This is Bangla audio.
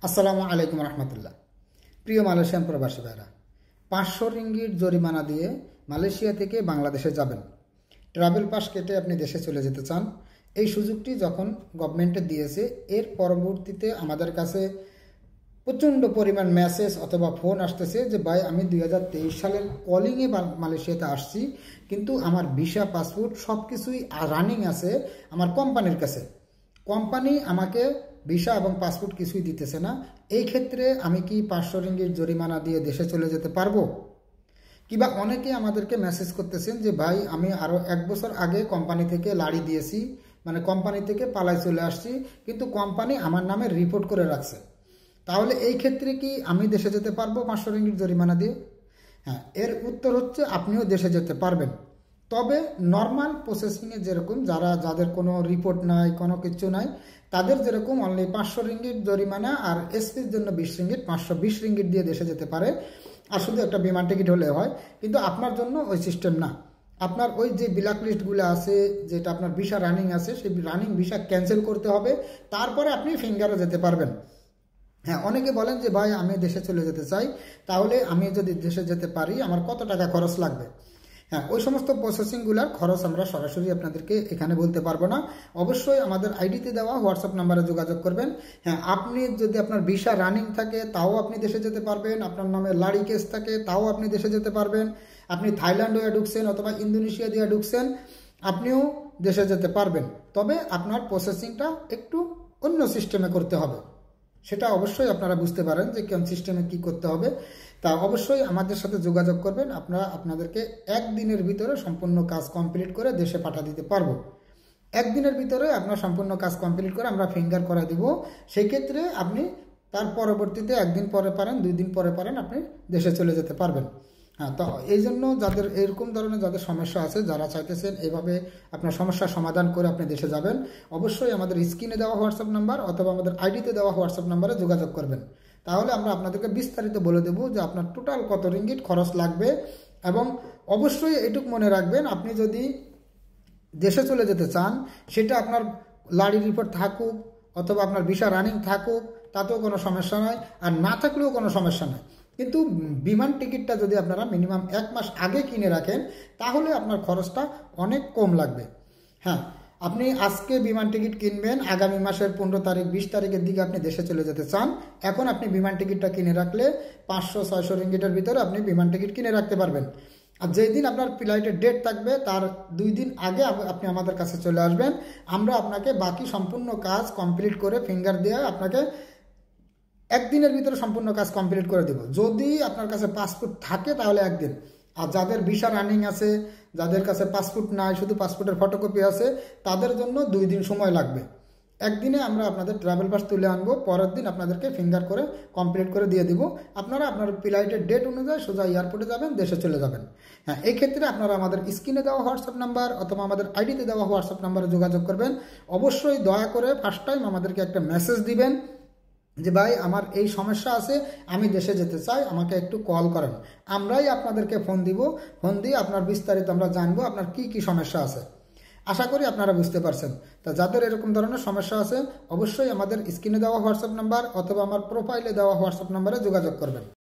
আসসালামু আলাইকুম রহমতুল্লাহ। প্রিয় মালয়েশিয়ান প্রবাসী ভাইরা, 500 রিঙ্গিট জরিমানা দিয়ে মালয়েশিয়া থেকে বাংলাদেশে যাবেন। ট্রাভেল পাস কেটে আপনি দেশে চলে যেতে চান। এই সুযোগটি যখন গভর্নমেন্টে দিয়েছে, এর পরবর্তীতে আমাদের কাছে প্রচণ্ড পরিমাণ মেসেজ অথবা ফোন আসতেছে যে ভাই, আমি 2023 সালের কলিংয়ে মালয়েশিয়াতে আসছি, কিন্তু আমার ভিসা পাসপোর্ট সব কিছুই রানিং আছে আমার কোম্পানির কাছে। কোম্পানি আমাকে ভিসা এবং পাসপোর্ট কিছুই দিতেছে না। এই ক্ষেত্রে আমি কি 500 রিঙ্গিট জরিমানা দিয়ে দেশে চলে যেতে পারবো? কিংবা অনেকে আমাদেরকে মেসেজ করতেছেন যে ভাই, আমি আরও 1 বছর আগে কোম্পানি থেকে লাড়ি দিয়েছি, মানে কোম্পানি থেকে পালায় চলে আসছি, কিন্তু কোম্পানি আমার নামে রিপোর্ট করে রাখছে। তাহলে এই ক্ষেত্রে কি আমি দেশে যেতে পারবো 500 রিঙ্গিট জরিমানা দিয়ে? হ্যাঁ, এর উত্তর হচ্ছে আপনিও দেশে যেতে পারবেন। তবে নর্মাল প্রসেসিংয়ে যেরকম যাদের কোনো রিপোর্ট নাই, কোনো কিছু নাই, তাদের যেরকম অনলি 500 রিঙ্গিট জরিমানা আর এসপির জন্য 20 রিঙ্গিট, 520 রিঙ্গিট দিয়ে দেশে যেতে পারে, আর শুধু একটা বিমান টিকিট হলে হয়। কিন্তু আপনার জন্য ওই সিস্টেম না। আপনার ওই যে ব্ল্যাক লিস্টগুলো আছে, যেটা আপনার ভিসা রানিং আছে, সেই রানিং ভিসা ক্যান্সেল করতে হবে, তারপরে আপনি ফিঙ্গারে যেতে পারবেন। হ্যাঁ, অনেকে বলেন যে ভাই, আমি দেশে চলে যেতে চাই, তাহলে আমি যদি দেশে যেতে পারি আমার কত টাকা খরচ লাগবে? হ্যাঁ, ওই সমস্ত প্রসেসিংগুলোর খরচ আমরা সরাসরি আপনাদেরকে এখানে বলতে পারবো না। অবশ্যই আমাদের আইডিতে দেওয়া হোয়াটসঅ্যাপ নাম্বারে যোগাযোগ করবেন। হ্যাঁ, আপনি যদি আপনার ভিসা রানিং থাকে তাও আপনি দেশে যেতে পারবেন, আপনার নামে লাড়ি কেস থাকে তাও আপনি দেশে যেতে পারবেন, আপনি থাইল্যান্ড হয়ে ঢুকছেন অথবা ইন্দোনেশিয়া দিয়ে ঢুকছেন, আপনিও দেশে যেতে পারবেন। তবে আপনার প্রসেসিংটা একটু অন্য সিস্টেমে করতে হবে। সেটা অবশ্যই আপনারা বুঝতে পারেন যে কোন সিস্টেমে কি করতে হবে। তা অবশ্যই আমাদের সাথে যোগাযোগ করবেন। আপনাদেরকে 1 দিনের ভিতরে সম্পূর্ণ কাজ কমপ্লিট করে দেশে পাঠিয়ে দিতে পারবো। 1 দিনের ভিতরে আপনার সম্পূর্ণ কাজ কমপ্লিট করে আমরা ফিঙ্গার করে দিব। সেই ক্ষেত্রে আপনি তার পরবর্তীতে 1 দিন পরে পারেন, 2 দিন পরে পারেন, আপনি দেশে চলে যেতে পারবেন। হ্যাঁ, তো এই জন্য যাদের এরকম ধরনের যাদের সমস্যা আছে, যারা চাইতেছেন এইভাবে আপনার সমস্যার সমাধান করে আপনি দেশে যাবেন, অবশ্যই আমাদের স্ক্রিনে দেওয়া হোয়াটসঅ্যাপ নাম্বার অথবা আমাদের আইডিতে দেওয়া হোয়াটসঅ্যাপ নাম্বারে যোগাযোগ করবেন। তাহলে আমরা আপনাদেরকে বিস্তারিত বলে দেবো যে আপনার টোটাল কত রিঙ্গিট খরচ লাগবে। এবং অবশ্যই এটুকু মনে রাখবেন, আপনি যদি দেশে চলে যেতে চান, সেটা আপনার লাড়ি রিপোর্ট থাকুক অথবা আপনার ভিসা রানিং থাকুক, তাতেও কোনো সমস্যা নয়, আর না থাকলেও কোনো সমস্যা নয়। কিন্তু বিমান টিকিটটা যদি আপনারা মিনিমাম 1 মাস আগে কিনে রাখেন, তাহলে আপনার খরচটা অনেক কম লাগবে। হ্যাঁ, আপনি আজকে বিমান টিকিট কিনবেন, আগামী মাসের 15 তারিখ 20 তারিখের দিকে আপনি দেশে চলে যেতে চান, এখন আপনি বিমান টিকিটটা কিনে রাখলে 500-600 রিঙ্গিটের ভিতরে আপনি বিমান টিকিট কিনে রাখতে পারবেন। আর যেই দিন আপনার ফ্লাইটের ডেট থাকবে, তার 2 দিন আগে আপনি আমাদের কাছে চলে আসবেন। আমরা আপনাকে বাকি সম্পূর্ণ কাজ কমপ্লিট করে ফিঙ্গার দিয়ে আপনাকে 1 দিনের ভিতরে সম্পূর্ণ কাজ কমপ্লিট করে দেব। যদি আপনার কাছে পাসপোর্ট থাকে তাহলে 1 দিন, আর যাদের ভিসা রানিং আছে, যাদের কাছে পাসপোর্ট নাই, শুধু পাসপোর্টের ফটোকপি আছে, তাদের জন্য 2 দিন সময় লাগবে। 1 দিনে আমরা আপনাদের ট্রাভেল পাস তুলে আনবো, পরের দিন আপনাদেরকে ফিঙ্গার করে কমপ্লিট করে দিয়ে দিব। আপনারা আপনার ফ্লাইটের ডেট অনুযায়ী সোজা এয়ারপোর্টে যাবেন, দেশে চলে যাবেন। হ্যাঁ, এই ক্ষেত্রে আপনারা আমাদের স্ক্রিনে দেওয়া হোয়াটসঅ্যাপ নাম্বার অথবা আমাদের আইডিতে দেওয়া হোয়াটসঅ্যাপ নাম্বারে যোগাযোগ করবেন। অবশ্যই দয়া করে ফার্স্ট টাইম আমাদেরকে একটা মেসেজ দিবেন যে ভাই, আমার এই সমস্যা আছে, আমি দেশে যেতে চাই, আমাকে একটু কল করেন। আমরাই আপনাদেরকে ফোন দিব, ফোন দিয়ে আপনার বিস্তারিত আমরা জানবো আপনার কি কি সমস্যা আছে। আশা করি আপনারা বুঝতে পারছেন। তা যাদের এরকম ধরনের সমস্যা আছে, অবশ্যই আমাদের স্ক্রিনে দেওয়া হোয়াটসঅ্যাপ নাম্বার অথবা আমার প্রোফাইলে দেওয়া হোয়াটসঅ্যাপ নাম্বারে যোগাযোগ করবেন।